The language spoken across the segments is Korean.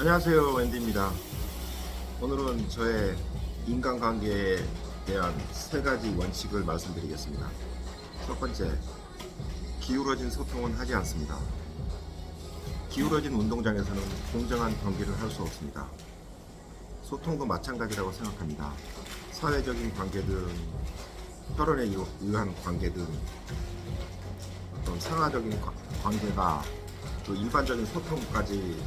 안녕하세요, wendy입니다. 오늘은 저의 인간관계에 대한 세 가지 원칙을 말씀드리겠습니다. 첫 번째, 기울어진 소통은 하지 않습니다. 기울어진 운동장에서는 공정한 경기를 할 수 없습니다. 소통도 마찬가지라고 생각합니다. 사회적인 관계든 혈연에 의한 관계든 어떤 상하적인 관계가 그 일반적인 소통까지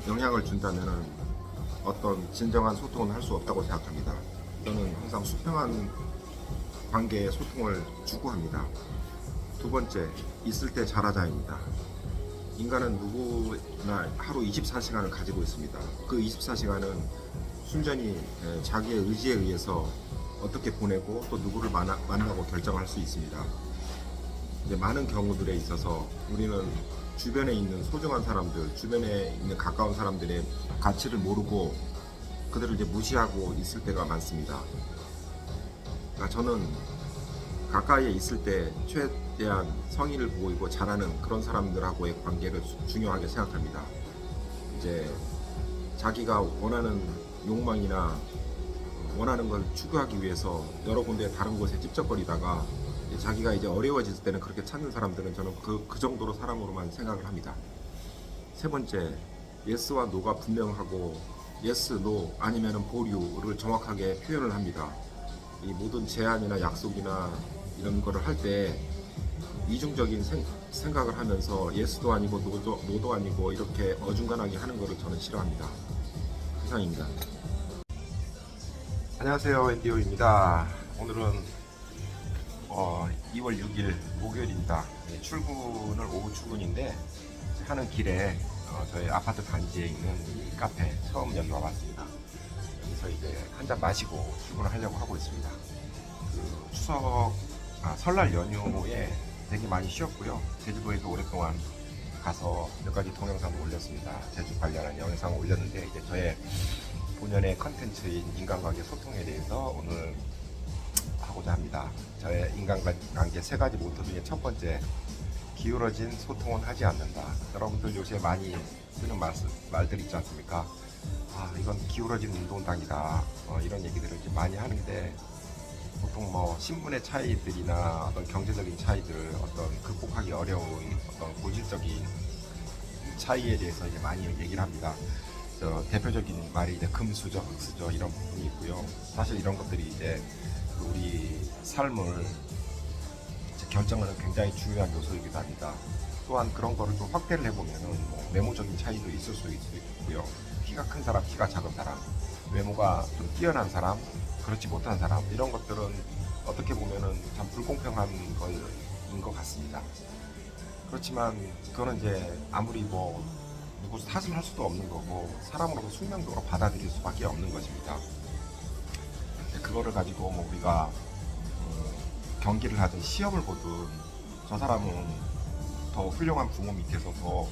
영향을 준다면 어떤 진정한 소통은 할 수 없다고 생각합니다. 저는 항상 수평한 관계의 소통을 추구합니다. 두 번째, 있을 때 잘하자입니다. 인간은 누구나 하루 24시간을 가지고 있습니다. 그 24시간은 순전히 자기의 의지에 의해서 어떻게 보내고 또 누구를 만나고 결정할 수 있습니다. 이제 많은 경우들에 있어서 우리는 주변에 있는 소중한 사람들, 주변에 있는 가까운 사람들의 가치를 모르고 그들을 이제 무시하고 있을 때가 많습니다. 그러니까 저는 가까이에 있을 때 최대한 성의를 보이고 잘하는 그런 사람들하고의 관계를 중요하게 생각합니다. 이제 자기가 원하는 욕망이나 원하는 걸 추구하기 위해서 여러 군데 다른 곳에 찝쩍거리다가 자기가 이제 어려워질 때는 그렇게 찾는 사람들은 저는 그 정도로 사람으로만 생각을 합니다. 세 번째, 예스와 노가 분명하고 예스, 노 아니면 보류를 정확하게 표현을 합니다. 이 모든 제안이나 약속이나 이런 거를 할 때 이중적인 생각을 하면서 예스도 아니고 노도 아니고 이렇게 어중간하게 하는 거를 저는 싫어합니다. 이상입니다. 안녕하세요, 웬디오입니다. 오늘은 2월 6일 목요일입니다. 출근을 오후 출근인데 하는 길에 저희 아파트 단지에 있는 이 카페 처음 여기 와봤습니다. 그래서 이제 한잔 마시고 출근을 하려고 하고 있습니다. 그 설날 연휴에 되게 많이 쉬었고요. 제주도에도 오랫동안 가서 몇 가지 동영상을 올렸습니다. 제주 관련한 영상을 올렸는데 이제 저의 본연의 컨텐츠인 인간관계 소통에 대해서 오늘 하고자 합니다. 저의 인간관계 세 가지 모토 중에 첫 번째, 기울어진 소통은 하지 않는다. 여러분들 요새 많이 쓰는 말들 있지 않습니까? 이건 기울어진 운동장이다. 이런 얘기들을 이제 많이 하는데 보통 뭐 신분의 차이들이나 어떤 경제적인 차이들을 어떤 극복하기 어려운 어떤 고질적인 차이에 대해서 이제 많이 얘기를 합니다. 대표적인 말이 이제 금수저, 흑수저 이런 부분이 있고요. 사실 이런 것들이 이제 우리 삶을 결정하는 굉장히 중요한 요소이기도 합니다. 또한 그런 거를 좀 확대를 해보면은 뭐 외모적인 차이도 있을 수 있고요. 키가 큰 사람, 키가 작은 사람, 외모가 좀 뛰어난 사람, 그렇지 못한 사람, 이런 것들은 어떻게 보면은 참 불공평한 것인 것 같습니다. 그렇지만 그거는 이제 아무리 뭐 누구 탓을 할 수도 없는 거고 사람으로서 숙명적으로 받아들일 수밖에 없는 것입니다. 그거를 가지고 뭐 우리가 경기를 하든 시험을 보든 저 사람은 더 훌륭한 부모 밑에서 더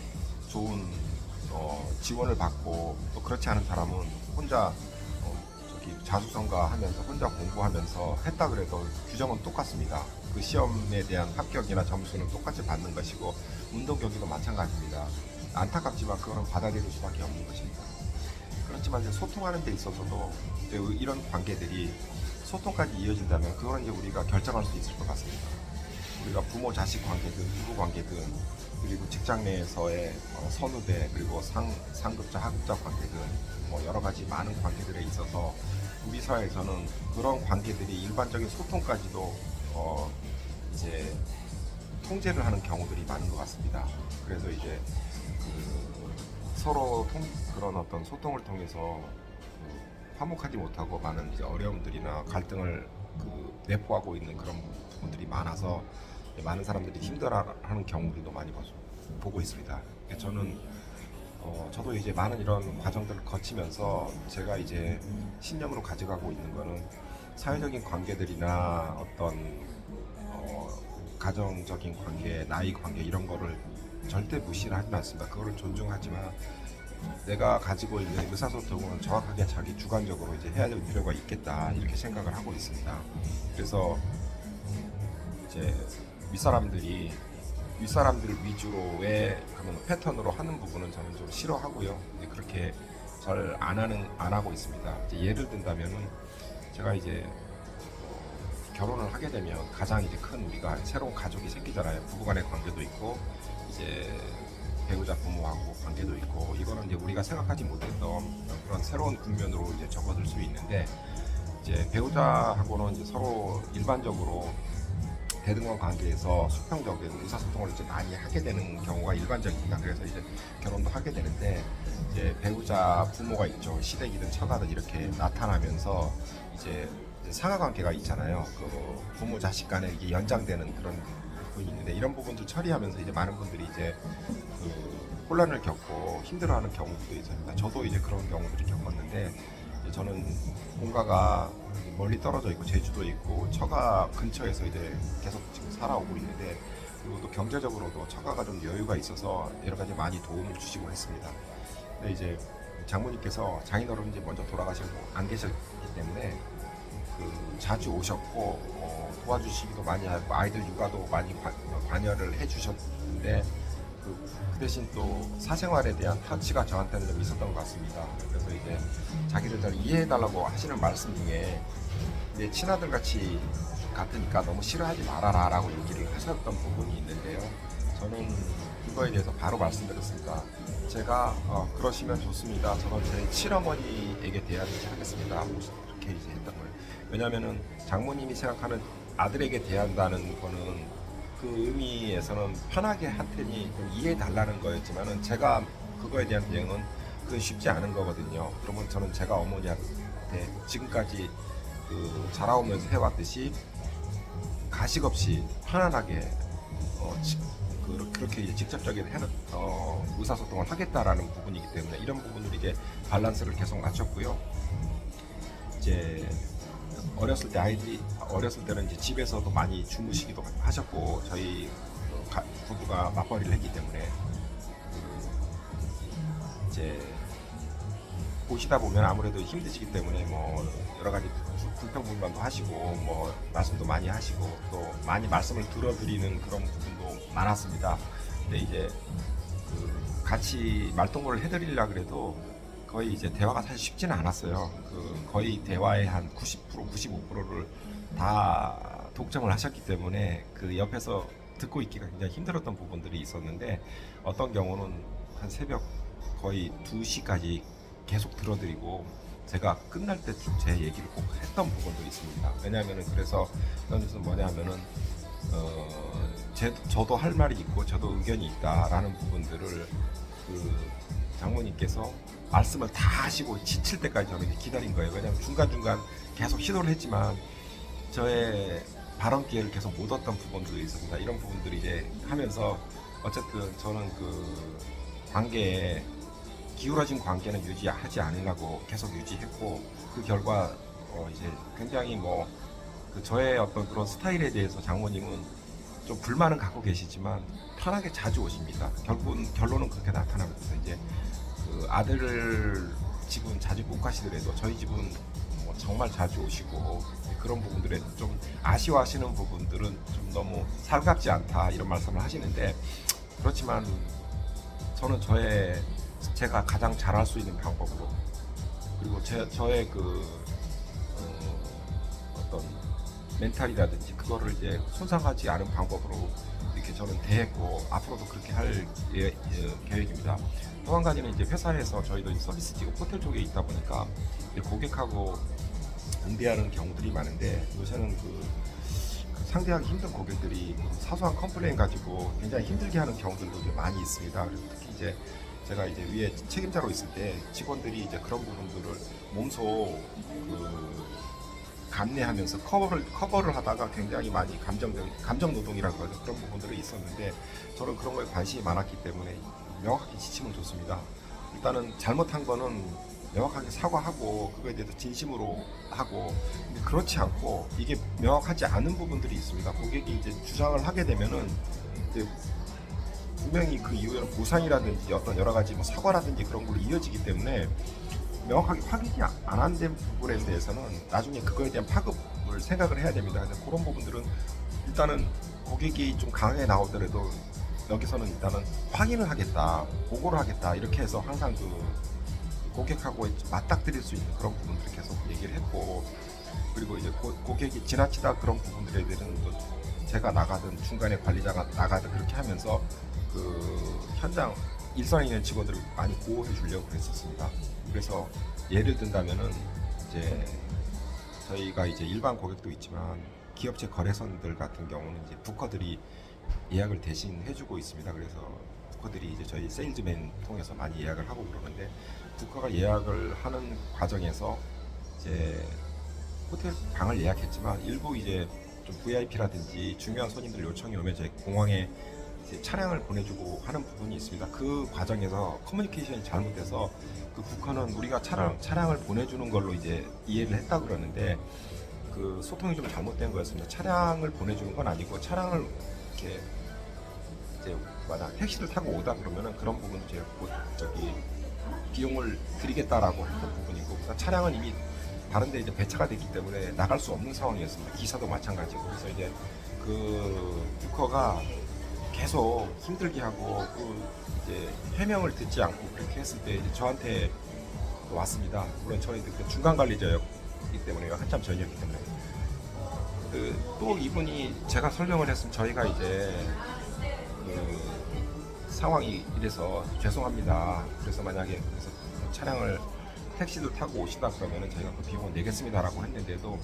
좋은 지원을 받고 또 그렇지 않은 사람은 혼자 자수성가 하면서 혼자 공부하면서 했다 그래도 규정은 똑같습니다. 그 시험에 대한 합격이나 점수는 똑같이 받는 것이고 운동 경기도 마찬가지입니다. 안타깝지만 그거는 받아들일 수밖에 없는 것입니다. 그렇지만 이제 소통하는 데 있어서도 이제 이런 관계들이 소통까지 이어진다면 그건 이제 우리가 결정할 수 있을 것 같습니다. 우리가 부모 자식 관계든 부부 관계든 그리고 직장 내에서의 선후배 그리고 상급자 하급자 관계든 뭐 여러 가지 많은 관계들에 있어서 우리 사회에서는 그런 관계들이 일반적인 소통까지도 이제 통제를 하는 경우들이 많은 것 같습니다. 그래서 이제 서로 그런 어떤 소통을 통해서 화목하지 못하고 많은 이제 어려움들이나 갈등을 내포하고 있는 그런 부분들이 많아서 많은 사람들이 힘들어하는 경우들도 많이 보고 있습니다. 저는 저도 이제 많은 이런 과정들을 거치면서 제가 이제 신념으로 가져가고 있는 거는 사회적인 관계들이나 어떤 가정적인 관계, 나이 관계 이런 거를 절대 무시를 하지 않습니다. 그거를 존중하지만 내가 가지고 있는 의사소통은 정확하게 자기 주관적으로 이제 해야 될 필요가 있겠다 이렇게 생각을 하고 있습니다. 그래서 이제 윗사람들이 윗사람들 위주로의 그런 패턴으로 하는 부분은 저는 좀 싫어하고요. 그렇게 잘 안 하고 있습니다. 이제 예를 든다면은 제가 이제 결혼을 하게 되면 가장 이제 큰 우리가 새로운 가족이 생기잖아요. 부부간의 관계도 있고 이제 배우자 부모하고 관계도 있고, 이거는 이제 우리가 생각하지 못했던 그런 새로운 국면으로 이제 접어들 수 있는데, 이제 배우자하고는 이제 서로 일반적으로 대등한 관계에서 수평적인 의사소통을 이제 많이 하게 되는 경우가 일반적입니다. 그래서 이제 결혼도 하게 되는데, 이제 배우자 부모가 있죠. 시댁이든 처가든 이렇게 나타나면서 이제 상하 관계가 있잖아요. 그 부모 자식 간에 이게 연장되는 그런 부분이 있는데, 이런 부분들 처리하면서 이제 많은 분들이 이제 그 혼란을 겪고 힘들어하는 경우도 있습니다. 저도 이제 그런 경우들이 겪었는데, 이제 저는 본가가 멀리 떨어져 있고 제주도 있고 처가 근처에서 이제 계속 지금 살아오고 있는데, 그리고 또 경제적으로도 처가가 좀 여유가 있어서 여러 가지 많이 도움을 주시고 했습니다. 근데 이제 장모님께서 장인어른이 먼저 돌아가시고 안 계셨기 때문에 그 자주 오셨고 도와주시기도 많이 하고 아이들 육아도 많이 관여를 해주셨는데, 그 대신 또 사생활에 대한 터치가 저한테는 좀 있었던 것 같습니다. 그래서 이제 자기를 잘 이해해달라고 하시는 말씀 중에 내 친아들 같으니까 너무 싫어하지 말아라 라고 얘기를 하셨던 부분이 있는데요. 저는 그거에 대해서 바로 말씀드렸습니다. 제가 그러시면 좋습니다. 저는 제 친어머니에게 대하지 하겠습니다. 그렇게 이제 했던 거예요. 왜냐하면은 장모님이 생각하는 아들에게 대한다는 거는 그 의미에서는 편하게 할 테니 좀 이해해 달라는 거였지만은, 제가 그거에 대한 대응은 그건 쉽지 않은 거거든요. 그러면 저는 제가 어머니한테 지금까지 그 자라오면서 해왔듯이 가식 없이 편안하게 그렇게 직접적인 의사소통을 하겠다라는 부분이기 때문에, 이런 부분을 이제 밸런스를 계속 맞췄고요. 이제 어렸을 때는 이제 집에서도 많이 주무시기도 하셨고, 저희 부부가 맞벌이를 했기 때문에 이제 보시다 보면 아무래도 힘드시기 때문에 뭐 여러 가지 불평불만도 하시고 뭐 말씀도 많이 하시고 또 많이 말씀을 들어드리는 그런 부분도 많았습니다. 근데 이제 그 같이 말동무를 해드리려고 그래도 거의 이제 대화가 사실 쉽지는 않았어요. 그 거의 대화의 한 90%, 95%를 다 독점을 하셨기 때문에 그 옆에서 듣고 있기가 굉장히 힘들었던 부분들이 있었는데, 어떤 경우는 한 새벽 거의 2시까지 계속 들어드리고 제가 끝날 때쯤 제 얘기를 꼭 했던 부분도 있습니다. 왜냐하면은 그래서 그런 것은 뭐냐면은 저도 할 말이 있고 저도 의견이 있다라는 부분들을 그 장모님께서 말씀을 다 하시고 지칠 때까지 저는 기다린 거예요. 왜냐하면 중간중간 계속 시도를 했지만 저의 발언 기회를 계속 못 얻던 부분들이 있습니다. 이런 부분들이 이제 하면서 어쨌든 저는 그 관계에 기울어진 관계는 유지하지 않으려고 계속 유지했고, 그 결과 이제 굉장히 그 저의 어떤 그런 스타일에 대해서 장모님은 좀 불만은 갖고 계시지만 편하게 자주 오십니다. 결론은 그렇게 나타납니다. 이제 그 아들 집은 자주 못 가시더라도 저희 집은 정말 자주 오시고, 그런 부분들에 좀 아쉬워하시는 부분들은 좀 너무 살갑지 않다 이런 말씀을 하시는데, 그렇지만 저는 제가 가장 잘할 수 있는 방법으로, 그리고 저의 어떤 멘탈이라든지 그거를 이제 손상하지 않은 방법으로 이렇게 저는 대했고, 앞으로도 그렇게 할 계획입니다. 또 한 가지는 이제 회사에서 저희도 서비스 직업 호텔 쪽에 있다 보니까 고객하고 응대하는 경우들이 많은데, 요새는 상대하기 힘든 고객들이 사소한 컴플레인 가지고 굉장히 힘들게 하는 경우들도 많이 있습니다. 그래서 특히 이제 제가 이제 위에 책임자로 있을 때 직원들이 이제 그런 부분들을 몸소 감내하면서 커버를 하다가 굉장히 많이 감정 노동이라고 하죠. 그런 부분들이 있었는데, 저는 그런 거에 관심이 많았기 때문에 명확하게 지침을 줬습니다. 일단은 잘못한 거는 명확하게 사과하고 그거에 대해서 진심으로 하고, 근데 그렇지 않고 이게 명확하지 않은 부분들이 있습니다. 고객이 이제 주장을 하게 되면은 이제 분명히 그 이후에는 보상이라든지 어떤 여러 가지 사과라든지 그런 걸로 이어지기 때문에, 명확하게 확인이 안 된 부분에 대해서는 나중에 그거에 대한 파급을 생각을 해야 됩니다. 그래서 그런 부분들은 일단은 고객이 좀 강하게 나오더라도 여기서는 일단은 확인을 하겠다, 보고를 하겠다 이렇게 해서 항상 그 고객하고 맞닥뜨릴 수 있는 그런 부분들을 계속 얘기를 했고, 그리고 이제 고객이 지나치다 그런 부분들에 대해서는 또 제가 나가든 중간에 관리자가 나가든 그렇게 하면서 그 현장 일선에 있는 직원들을 많이 보호해 주려고 했었습니다. 그래서 예를 든다면은 이제 저희가 이제 일반 고객도 있지만 기업체 거래선들 같은 경우는 이제 부커들이 예약을 대신 해주고 있습니다. 그래서 부커들이 이제 저희 세일즈맨 통해서 많이 예약을 하고 그러는데, 부커가 예약을 하는 과정에서 이제 호텔 방을 예약했지만 일부 이제 좀 VIP라든지 중요한 손님들 요청이 오면 저희 공항에 이제 차량을 보내주고 하는 부분이 있습니다. 그 과정에서 커뮤니케이션이 잘못돼서 그 부커는 우리가 차량을 보내주는 걸로 이제 이해를 했다 그러는데, 그 소통이 좀 잘못된 거였습니다. 차량을 보내주는 건 아니고, 차량을 이렇게 이제 만약 택시를 타고 오다 그러면은 그런 부분도 제가 저기 비용을 드리겠다라고 했던 부분이고, 그러니까 차량은 이미 다른데 이제 배차가 됐기 때문에 나갈 수 없는 상황이었습니다. 기사도 마찬가지고. 그래서 이제 그 부커가 계속 힘들게 하고 그 이제 해명을 듣지 않고 그렇게 했을 때 이제 저한테 왔습니다. 물론 저희 그때 중간 관리자였기 때문에 한참 전이었기 때문에 또 이분이 제가 설명을 했으면 저희가 이제 그 상황이 이래서 죄송합니다. 그래서 만약에 그래서 차량을 택시를 타고 오시다 그러면은 저희가 그 비용을 내겠습니다라고 했는데도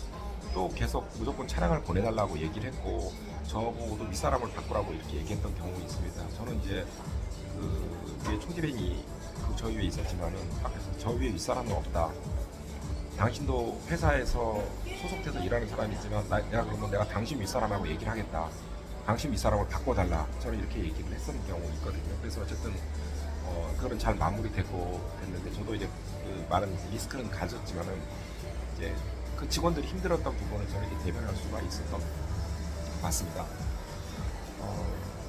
또 계속 무조건 차량을 보내달라고 얘기를 했고, 저보고도 윗사람을 바꾸라고 이렇게 얘기했던 경우가 있습니다. 저는 이제 그 위에 초디벤이 그 저 위에 있었지만은 앞에서 저 위에 윗사람은 없다. 당신도 회사에서 소속돼서 일하는 사람이지만 내가 그러면 내가 당신 윗사람하고 얘기를 하겠다. 당신 윗사람을 바꿔달라. 저는 이렇게 얘기를 했었던 경우가 있거든요. 그래서 어쨌든 그거는 잘 마무리되고 됐는데, 저도 이제 그 많은 리스크는 가졌지만은 이제 그 직원들이 힘들었던 부분을 저는 이제 대변할 수가 있었던 것 같습니다.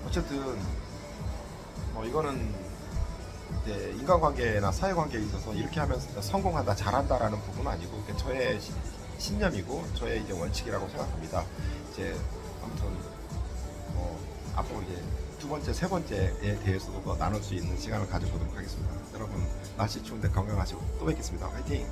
어쨌든 이거는 이제 인간관계나 사회관계에 있어서 이렇게 하면서 성공한다, 잘한다라는 부분은 아니고 저의 신념이고 저의 이제 원칙이라고 생각합니다. 이제 아무튼 앞으로 이제 두 번째, 세 번째에 대해서도 더 나눌 수 있는 시간을 가져보도록 하겠습니다. 여러분 날씨 추운데 건강하시고 또 뵙겠습니다. 화이팅!